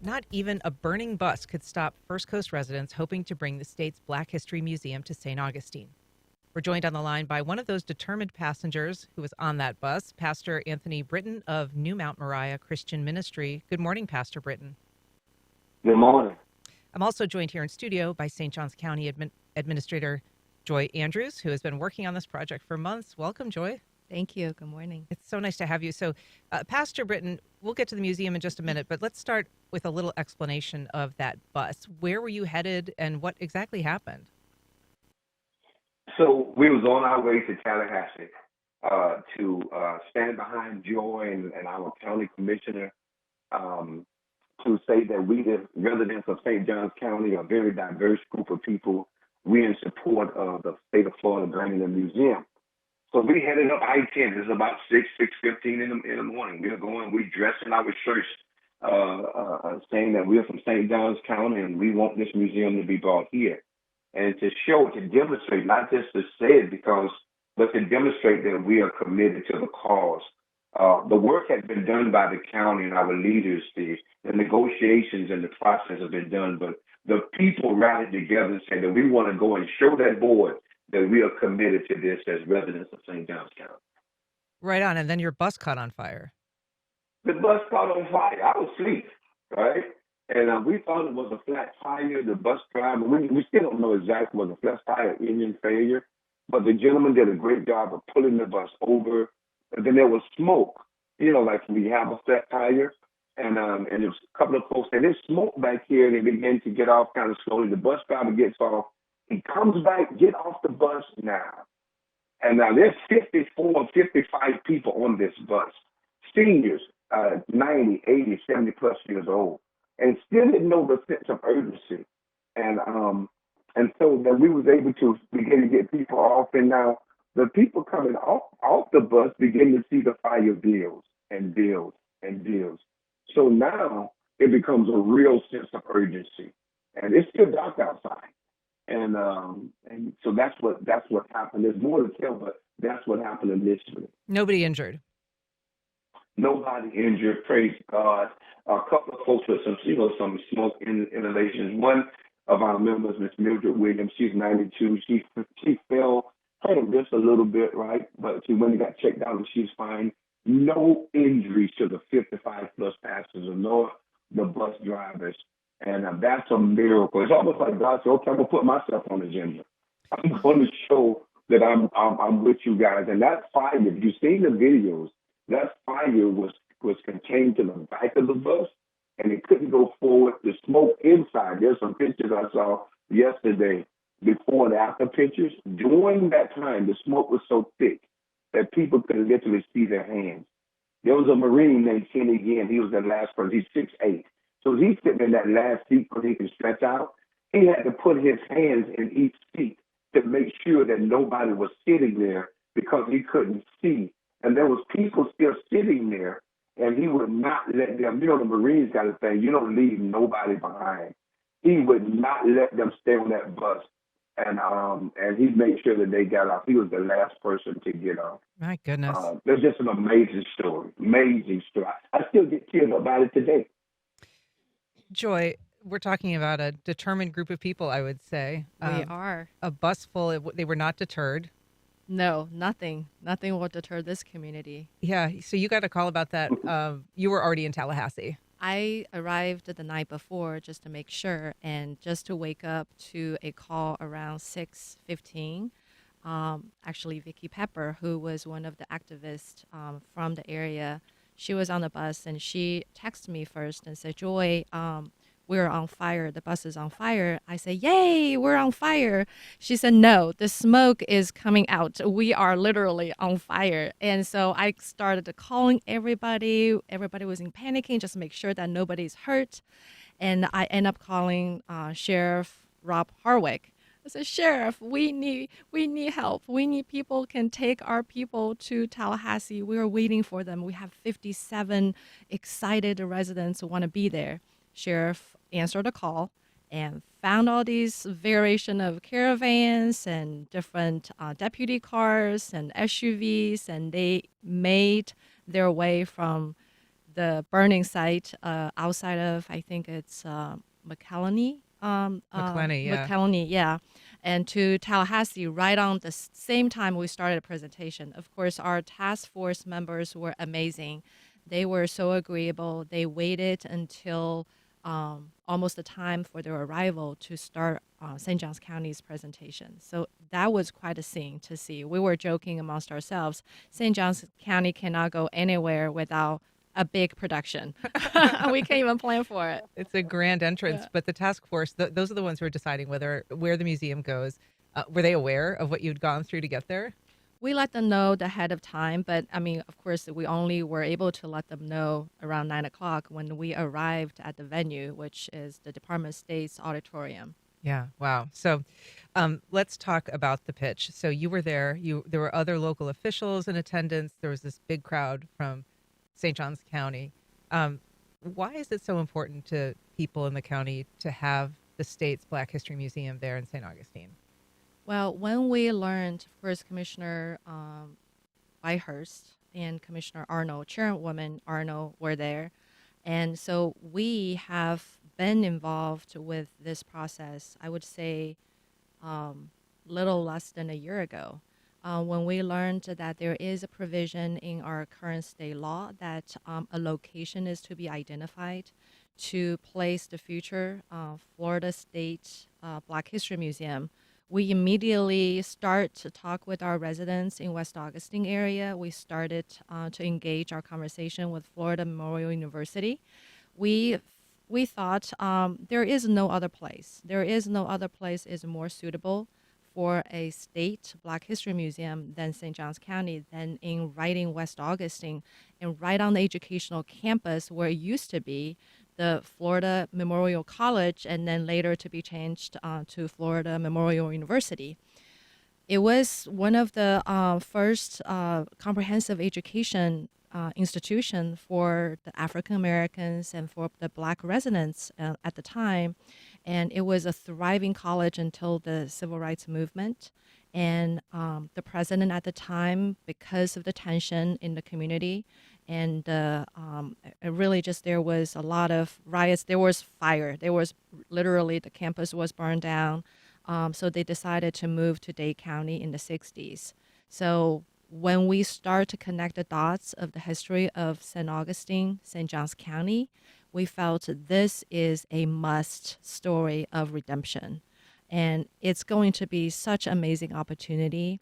Not even a burning bus could stop First Coast residents hoping to bring the state's Black History Museum to St. Augustine. We're joined on the line by one of those determined passengers who was on that bus, Pastor Anthony Britton of New Mount Moriah Christian Ministry. Good morning, Pastor Britton. Good morning. I'm also joined here in studio by St. Johns County Administrator Joy Andrews, who has been working on this project for months. Welcome, Joy. Thank you. Good morning. It's so nice to have you. So, Pastor Britton, we'll get to the museum in just a minute, but let's start with a little explanation of that bus. Where were you headed and what exactly happened? So we was on our way to Tallahassee to stand behind Joy and our county commissioner to say that we, the residents of St. Johns County, are a very diverse group of people. We're in support of the state of Florida bringing a museum. So we headed up I-10. It's about 6:15 in the morning. We dressed in our shirts saying that we're from St. Johns County and we want this museum to be brought here. And to show, to demonstrate, not just to say it but to demonstrate that we are committed to the cause. The work has been done by the county and our leaders. The negotiations and the process have been done, but the people rallied together and said that we want to go and show that board that we are committed to this as residents of St. Johns County. Right on. And then your bus caught on fire. The bus caught on fire. I was asleep, right? And we thought it was a flat tire. The bus driver, we still don't know exactly was a flat tire or engine failure, but the gentleman did a great job of pulling the bus over. And then there was smoke, like we have a flat tire. And there was a couple of folks, and there's smoke back here, and they began to get off kind of slowly. The bus driver gets off. He comes back, get off the bus now. And now there's 54, 55 people on this bus, seniors, 90, 80, 70 plus years old, and still didn't know the sense of urgency. And so then we was able to begin to get people off, and now the people coming off the bus begin to see the fire builds and builds and builds. So now it becomes a real sense of urgency, and it's still dark outside. And so that's what happened. There's more to tell, but that's what happened initially. Nobody injured. Nobody injured. Praise God. A couple of folks with some smoke inhalations. One of our members, Miss Mildred Williams, she's 92. She fell, hurt just a little bit, right? But she went and got checked out, and she's fine. No injuries to the 55 plus passengers, nor the bus drivers. And that's a miracle. It's almost like God said, okay, I'm going to put myself on the agenda. I'm going to show that I'm with you guys. And that fire, if you've seen the videos, that fire was contained to the back of the bus, and it couldn't go forward. The smoke inside, there's some pictures I saw yesterday, before and after pictures. During that time, the smoke was so thick that people could literally see their hands. There was a Marine named Kenny Ginn. He was the last person. He's 6'8". So he's sitting in that last seat where he can stretch out. He had to put his hands in each seat to make sure that nobody was sitting there because he couldn't see. And there was people still sitting there, and he would not let them. The Marines got a thing, you don't leave nobody behind. He would not let them stay on that bus. And he made sure that they got off. He was the last person to get off. My goodness. There's just an amazing story. Amazing story. I still get tears about it today. Joy, we're talking about a determined group of people, I would say. We are. A bus full. They were not deterred. No, nothing. Nothing will deter this community. Yeah. So you got a call about that. You were already in Tallahassee. I arrived the night before just to make sure and just to wake up to a call around 6:15. Actually, Vicky Pepper, who was one of the activists from the area, she was on the bus and she texted me first and said, Joy, we're on fire. The bus is on fire. I said, yay, we're on fire. She said, no, the smoke is coming out. We are literally on fire. And so I started calling everybody. Everybody was in panicking just to make sure that nobody's hurt. And I end up calling Sheriff Rob Harwick. I said, Sheriff, we need help. We need people can take our people to Tallahassee. We are waiting for them. We have 57 excited residents who want to be there. Sheriff answered a call and found all these variation of caravans and different deputy cars and SUVs, and they made their way from the burning site outside of, I think it's McElhenney. McClenny, yeah. McElhenney, yeah. And to Tallahassee right on the same time we started a presentation. Of course, our task force members were amazing. They were so agreeable. They waited until almost the time for their arrival to start St. Johns County's presentation. So that was quite a scene to see. We were joking amongst ourselves. St. Johns County cannot go anywhere without a big production. We can't even plan for it. It's a grand entrance, but the task force, those are the ones who are deciding where the museum goes. Were they aware of what you'd gone through to get there? We let them know ahead of time, but I mean, of course, we only were able to let them know around 9 o'clock when we arrived at the venue, which is the Department of State's auditorium. Yeah. Wow. So let's talk about the pitch. So you were there. There were other local officials in attendance. There was this big crowd from St. Johns County. Why is it so important to people in the county to have the state's Black History Museum there in St. Augustine? Well, when we learned, of course, Commissioner Whitehurst and Commissioner Arnold, Chairwoman Arnold, were there. And so we have been involved with this process, I would say, little less than a year ago. When we learned that there is a provision in our current state law that a location is to be identified to place the future Florida State Black History Museum, we immediately start to talk with our residents in West Augustine area. We started to engage our conversation with Florida Memorial University. We thought there is no other place. There is no other place is more suitable for a state Black History Museum than St. Johns County, than right in West Augustine and right on the educational campus where it used to be the Florida Memorial College, and then later to be changed to Florida Memorial University. It was one of the first comprehensive education institution for the African Americans and for the Black residents at the time. And it was a thriving college until the civil rights movement. And the president at the time, because of the tension in the community, and really just there was a lot of riots. There was fire. There was literally the campus was burned down. So they decided to move to Dade County in the 60s. So when we start to connect the dots of the history of St. Augustine, St. Johns County, we felt this is a must story of redemption. And it's going to be such an amazing opportunity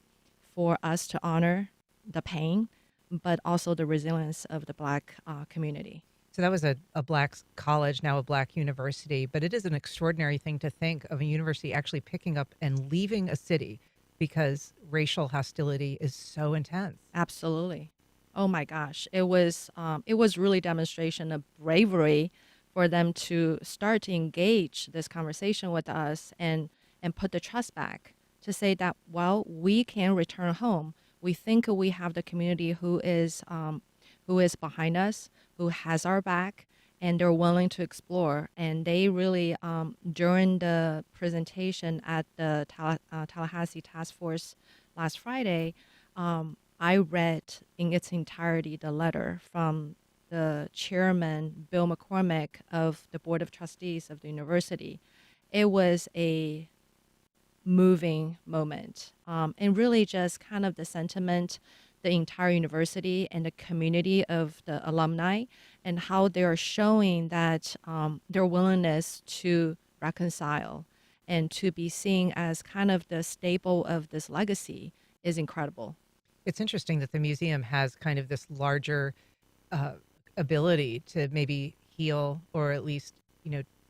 for us to honor the pain, but also the resilience of the Black community. So that was a Black college, now a Black university, but it is an extraordinary thing to think of a university actually picking up and leaving a city because racial hostility is so intense. Absolutely. Oh my gosh. It was really demonstration of bravery for them to start to engage this conversation with us and put the trust back to say that, well, we can return home. We think we have the community who is behind us, who has our back, and they're willing to explore. And they really, during the presentation at the Tallahassee Task Force last Friday, I read in its entirety the letter from the chairman, Bill McCormick, of the Board of Trustees of the university. It was a moving moment, and really just kind of the sentiment, the entire university and the community of the alumni, and how they are showing that their willingness to reconcile and to be seen as kind of the staple of this legacy is incredible. It's interesting that the museum has kind of this larger ability to maybe heal or at least,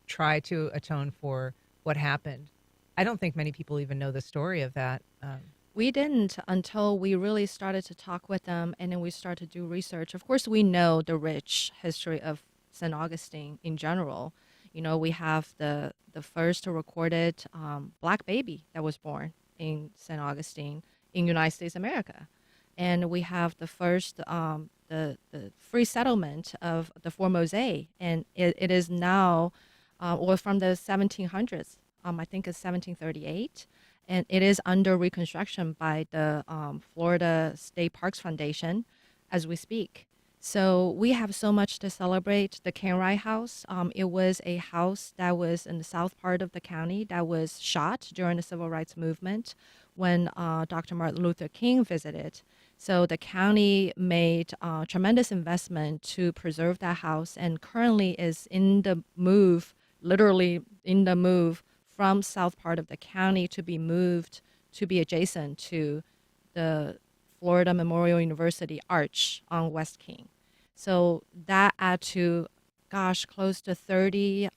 try to atone for what happened. I don't think many people even know the story of that. We didn't until we really started to talk with them, and then we started to do research. Of course, we know the rich history of St. Augustine in general. We have the first recorded Black baby that was born in St. Augustine in United States of America. And we have the first, the free settlement of the Formosa, and it is now, or from the 1700s, I think it's 1738, and it is under reconstruction by the Florida State Parks Foundation as we speak. So we have so much to celebrate. The Kenwright House, it was a house that was in the south part of the county that was shot during the civil rights movement when Dr. Martin Luther King visited. So the county made tremendous investment to preserve that house and currently is in the move, literally in the move from south part of the county to be moved to be adjacent to the Florida Memorial University Arch on West King. So that add to, gosh, close to 30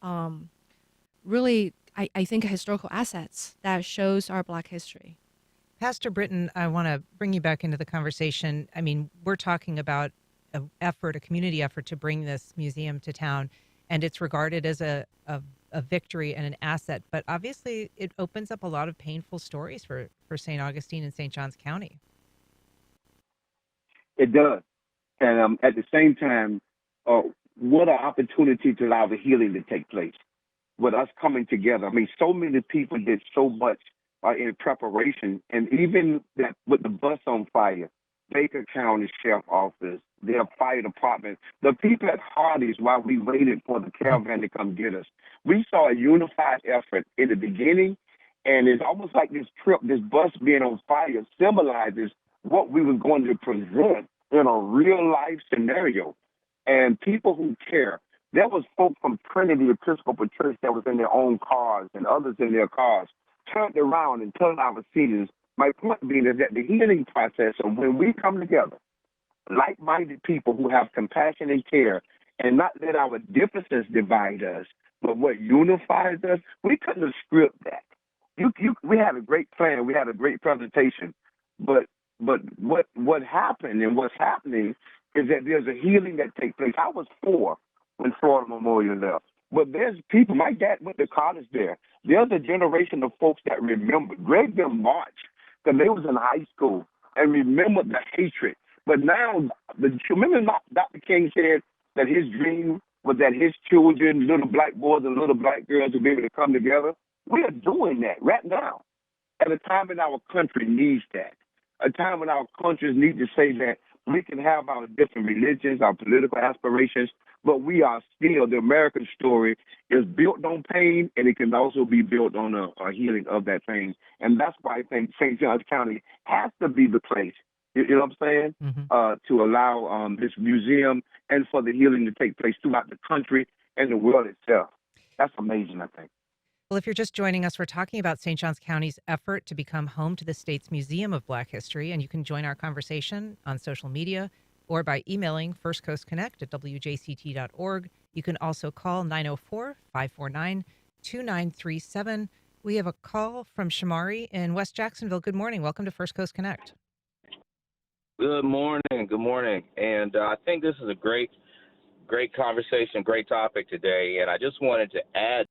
really, I think, historical assets that shows our Black history. Pastor Britton, I want to bring you back into the conversation. I mean, we're talking about an effort, a community effort to bring this museum to town, and it's regarded as a victory and an asset. But obviously, it opens up a lot of painful stories for St. Augustine and St. Johns County. It does. And at the same time, what an opportunity to allow the healing to take place with us coming together. I mean, so many people did so much in preparation, and even that with the bus on fire, Baker County Sheriff Office, their fire department, the people at Hardee's while we waited for the caravan to come get us. We saw a unified effort in the beginning, and it's almost like this trip, this bus being on fire symbolizes what we were going to present in a real life scenario. And people who care. There was folk from Trinity Episcopal Church that was in their own cars and others in their cars, turned around and told our seniors. My point being is that the healing process of when we come together, like-minded people who have compassion and care, and not let our differences divide us, but what unifies us, we couldn't have scripted that. We had a great plan, we had a great presentation, but what happened and what's happening is that there's a healing that takes place. I was 4 when Florida Memorial left. But there's people, my dad went to college there. There's a generation of folks that remember. Greg them march because they was in high school and remember the hatred. But now, remember Dr. King said that his dream was that his children, little black boys and little black girls, would be able to come together? We are doing that right now at a time when our country needs that, a time when our countries need to say that we can have our different religions, our political aspirations, but we are still, the American story is built on pain, and it can also be built on a healing of that pain. And that's why I think St. Johns County has to be the place, you know what I'm saying, to allow this museum and for the healing to take place throughout the country and the world itself. That's amazing, I think. Well, if you're just joining us, we're talking about St. Johns County's effort to become home to the state's Museum of Black History, and you can join our conversation on social media or by emailing firstcoastconnect@wjct.org. You can also call 904-549-2937. We have a call from Shamari in West Jacksonville. Good morning. Welcome to First Coast Connect. Good morning. Good morning. And I think this is a great conversation, great topic today. And I just wanted to add,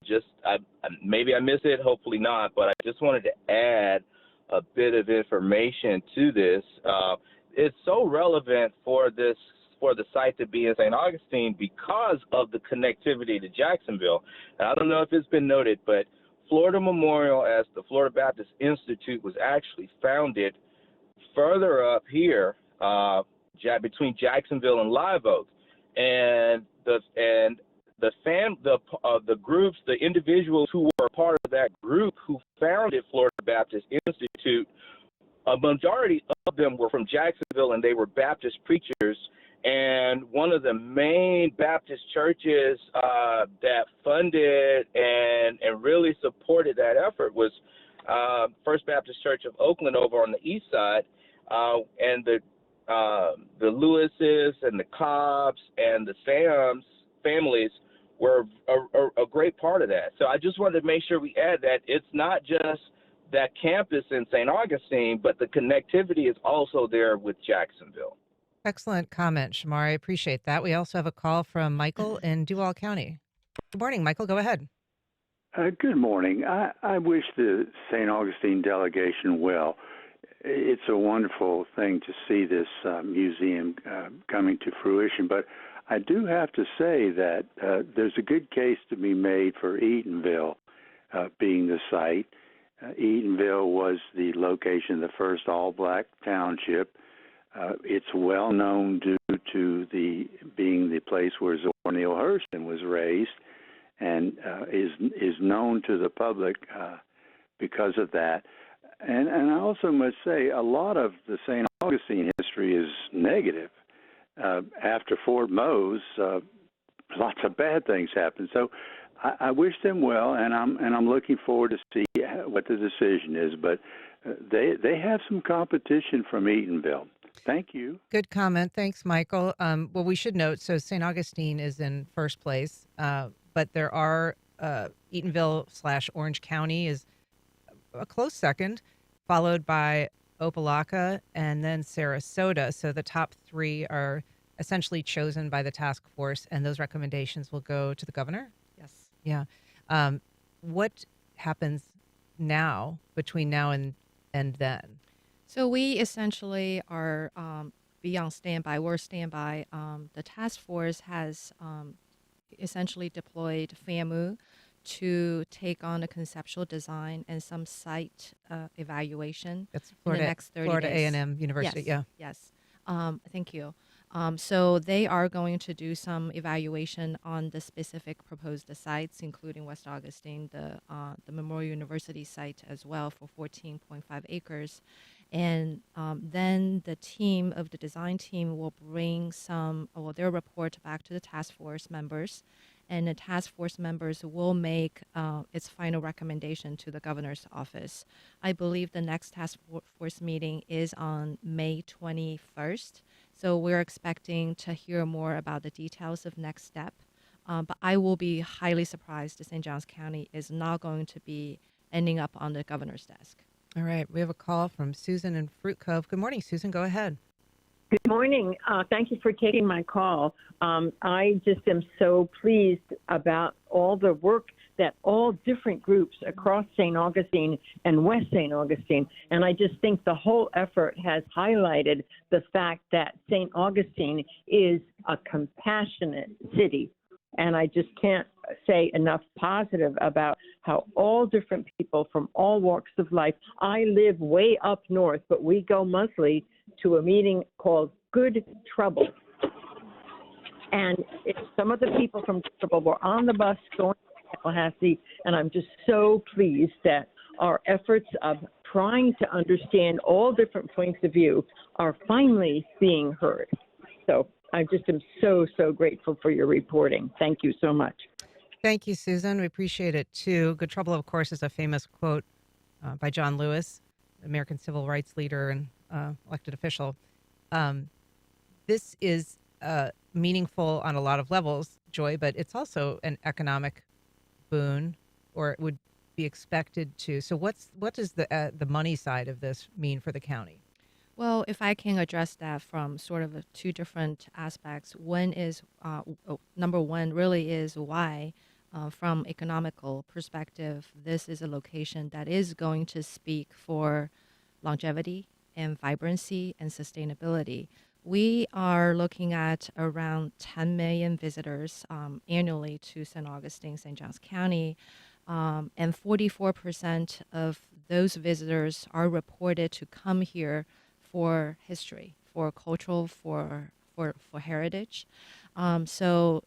maybe I missed it, hopefully not, but I just wanted to add a bit of information to this. It's so relevant for the site to be in St. Augustine because of the connectivity to Jacksonville. And I don't know if it's been noted, but Florida Memorial, as the Florida Baptist Institute, was actually founded further up here between Jacksonville and Live Oak. And the groups, the individuals who were a part of that group who founded Florida Baptist Institute, a majority of them were from Jacksonville, and they were Baptist preachers. And one of the main Baptist churches that funded and really supported that effort was First Baptist Church of Oakland over on the east side, and the Lewises and the Cobbs and the Sams families were a great part of that. So I just wanted to make sure we add that it's not just that campus in St. Augustine, but the connectivity is also there with Jacksonville. Excellent comment, Shamar. I appreciate that. We also have a call from Michael in Duval County. Good morning, Michael. Go ahead. Good morning. I wish the St. Augustine delegation well. It's a wonderful thing to see this museum coming to fruition, but I do have to say that there's a good case to be made for Eatonville being the site. Eatonville was the location of the first all-black township. It's well known due to being the place where Zora Neale Hurston was raised, and is known to the public because of that. And I also must say, a lot of the St. Augustine history is negative. After Fort Mose, lots of bad things happened. So I wish them well, and I'm looking forward to see what the decision is. But they have some competition from Eatonville. Thank you. Good comment. Thanks, Michael. Well, we should note, so St. Augustine is in first place, but there are Eatonville/Orange County is a close second, followed by Opelika and then Sarasota. So the top three are essentially chosen by the task force, and those recommendations will go to the governor? Yes. Yeah. What happens now, between now and then? So we essentially are be on standby. We're standby. The task force has essentially deployed FAMU to take on a conceptual design and some site evaluation. That's in Florida, the next 30 Florida days. A&M University. Yes, Yeah. yes. Thank you. So they are going to do some evaluation on the specific proposed sites, including West Augustine, the Memorial University site as well for 14.5 acres. And then the design team will bring their report back to the task force members, and the task force members will make its final recommendation to the governor's office. I believe the next task force meeting is on May 21st. So we're expecting to hear more about the details of next step. But I will be highly surprised that St. Johns County is not going to be ending up on the governor's desk. All right. We have a call from Susan in Fruit Cove. Good morning, Susan. Go ahead. Good morning. Thank you for taking my call. I just am so pleased about all the work that all different groups across St. Augustine and West St. Augustine, and I just think the whole effort has highlighted the fact that St. Augustine is a compassionate city. And I just can't say enough positive about how all different people from all walks of life. I live way up north, but we go monthly to a meeting called Good Trouble. And some of the people from Good Trouble were on the bus going to Tallahassee, and I'm just so pleased that our efforts of trying to understand all different points of view are finally being heard. So I just am so, so grateful for your reporting. Thank you so much. Thank you, Susan. We appreciate it, too. Good Trouble, of course, is a famous quote by John Lewis, American civil rights leader and elected official. This is meaningful on a lot of levels, Joy, but it's also an economic boon, or it would be expected to. So what does the money side of this mean for the county? Well, if I can address that from sort of two different aspects. One is, number one really is why, from economical perspective, this is a location that is going to speak for longevity and vibrancy and sustainability. We are looking at around 10 million visitors annually to St. Augustine, St. Johns County, and 44% of those visitors are reported to come here for history, for cultural, for heritage. So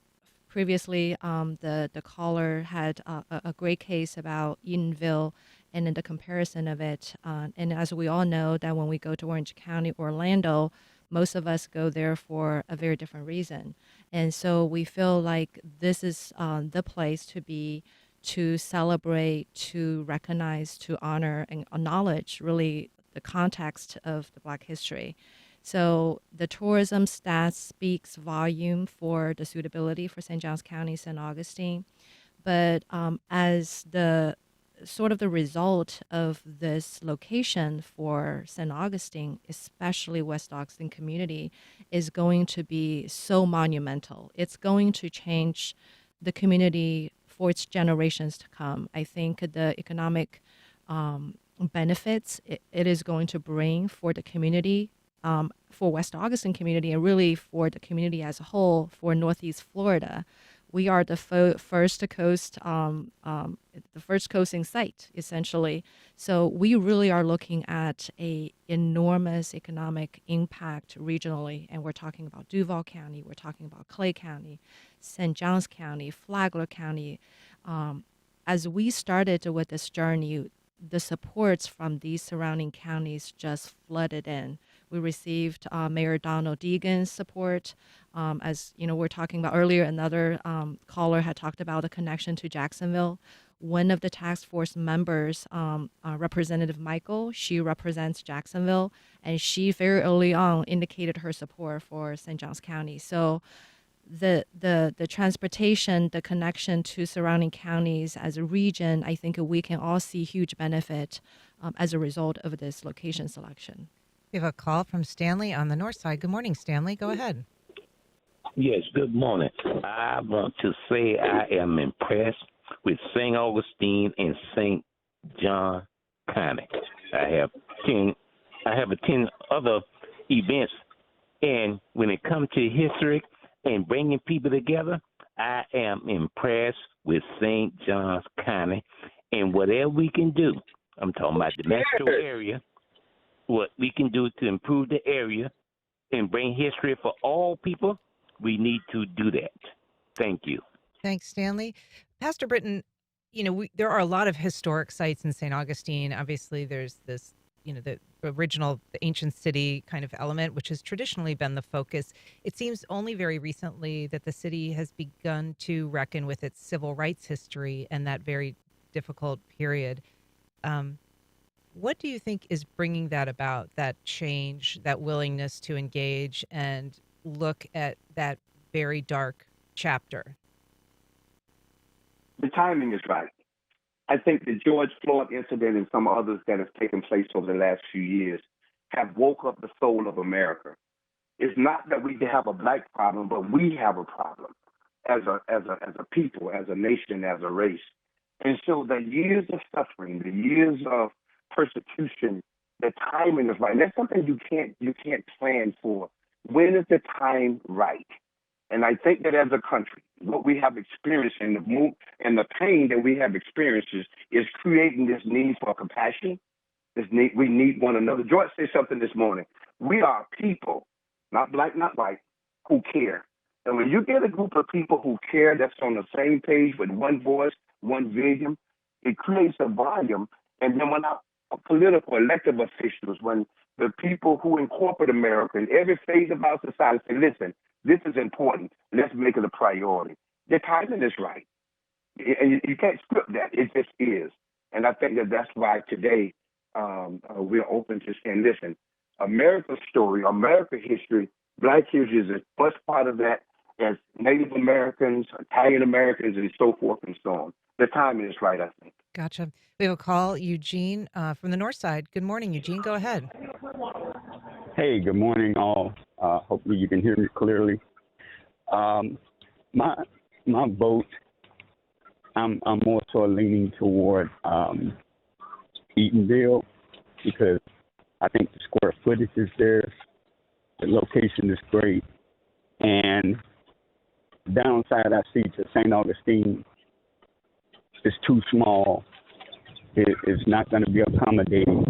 previously, the caller had a great case about Eatonville and in the comparison of it. And as we all know, that when we go to Orange County, Orlando, most of us go there for a very different reason. And so we feel like this is the place to be, to celebrate, to recognize, to honor, and acknowledge really the context of the Black history. So the tourism stats speaks volume for the suitability for St. Johns County, St. Augustine. But as the sort of the result of this location for St. Augustine, especially West Augustine community, is going to be so monumental. It's going to change the community for its generations to come. I think the economic benefits it is going to bring for the community, for West Augustine community, and really for the community as a whole, for Northeast Florida, We are the first coasting site, essentially. So we really are looking at a enormous economic impact regionally, and we're talking about Duval County, we're talking about Clay County, St. Johns County, Flagler County. As we started with this journey, the supports from these surrounding counties just flooded in. We received Mayor Donald Deegan's support. As you know, we're talking about earlier, another caller had talked about a connection to Jacksonville. One of the task force members, Representative Michael, she represents Jacksonville, and she very early on indicated her support for St. Johns County. So the transportation, the connection to surrounding counties as a region, I think we can all see huge benefit as a result of this location selection. We have a call from Stanley on the north side. Good morning, Stanley. Go ahead. Yes, good morning. I want to say I am impressed with St. Augustine and St. John County. I have attended other events, and when it comes to history and bringing people together, I am impressed with St. Johns County and whatever we can do. I'm talking about the metro area, what we can do to improve the area and bring history for all people, we need to do that. Thank you. Thanks, Stanley. Pastor Britton, there are a lot of historic sites in St. Augustine. Obviously, there's this, the ancient city kind of element, which has traditionally been the focus. It seems only very recently that the city has begun to reckon with its civil rights history and that very difficult period. What do you think is bringing that about, that change, that willingness to engage and look at that very dark chapter? The timing is right. I think the George Floyd incident and some others that have taken place over the last few years have woke up the soul of America. It's not that we have a black problem, but we have a problem as a people, as a nation, as a race. And so the years of suffering, the years of persecution, the timing is right. And that's something you can't plan for. When is the time right? And I think that as a country, what we have experienced and the pain that we have experienced is creating this need for compassion. We need one another. George said something this morning. We are people, not black, not white, who care. And when you get a group of people who care, that's on the same page with one voice, one vision, it creates a volume. And then when our political elected officials, when the people who in corporate America and every phase of our society say, listen, this is important, let's make it a priority. The timing is right. And you can't script that. It just is. And I think that that's why today we're open to saying, listen, America's story, America's history, Black history is as much part of that as Native Americans, Italian Americans, and so forth and so on. The timing is right, I think. Gotcha. We have a call, Eugene, from the north side. Good morning, Eugene. Go ahead. Hey, good morning, all. Hopefully you can hear me clearly. My vote, I'm more so leaning toward Eatonville because I think the square footage is there. The location is great. And the downside I see to St. Augustine is too small. It's not going to be accommodating.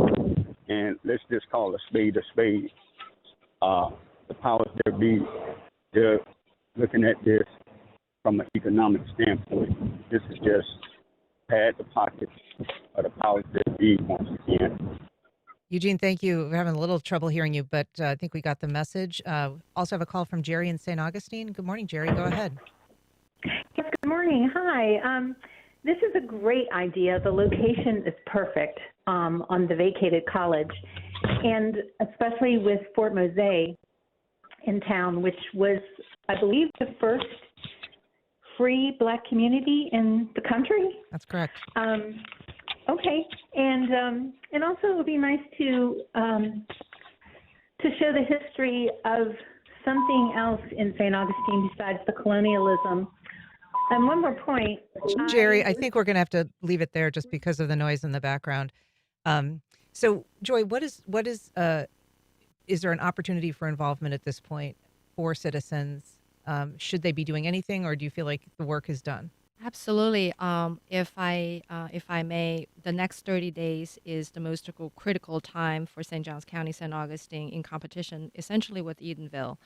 And let's just call a spade a spade. The powers that be, they're looking at this from an economic standpoint. This is just pad the pockets of the powers that be once again. Eugene, thank you. We're having a little trouble hearing you, but I think we got the message. Also have a call from Jerry in St. Augustine. Good morning, Jerry. Go ahead. Yes, good morning. Hi. This is a great idea. The location is perfect on the vacated college, and especially with Fort Mose in town, which was, I believe, the first free Black community in the country. That's correct. Okay, and also it would be nice to show the history of something else in St. Augustine besides the colonialism. And one more point. Jerry, I think we're going to have to leave it there just because of the noise in the background. So, Joy, is there an opportunity for involvement at this point for citizens Should they be doing anything, or do you feel like the work is done? Absolutely. If I may, the next 30 days is the most critical time for St. Johns County, St. Augustine in competition, essentially with Edenville.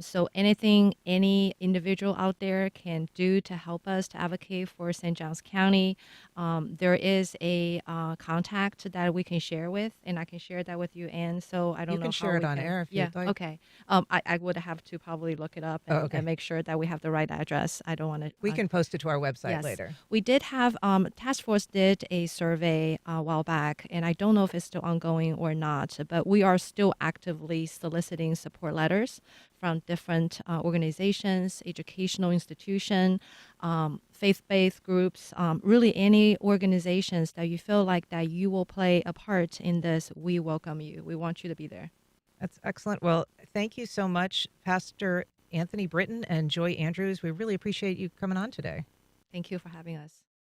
So anything any individual out there can do to help us to advocate for St. Johns County, there is a contact that we can share with, and I can share that with you. And so I You don't know can how share it we on can. air if Yeah. you'd like. Okay. I would have to probably look it up Oh, and, okay. and make sure that we have the right address. I don't want to. We can post it to our website Yes. later. We did have task force did a survey a while back, and I don't know if it's still ongoing or not, but we are still actively soliciting support letters from different organizations, educational institution, faith-based groups, really any organizations that you feel like that you will play a part in this. We welcome you. We want you to be there. That's excellent. Well, thank you so much, Pastor Anthony Britton and Joy Andrews. We really appreciate you coming on today. Thank you for having us.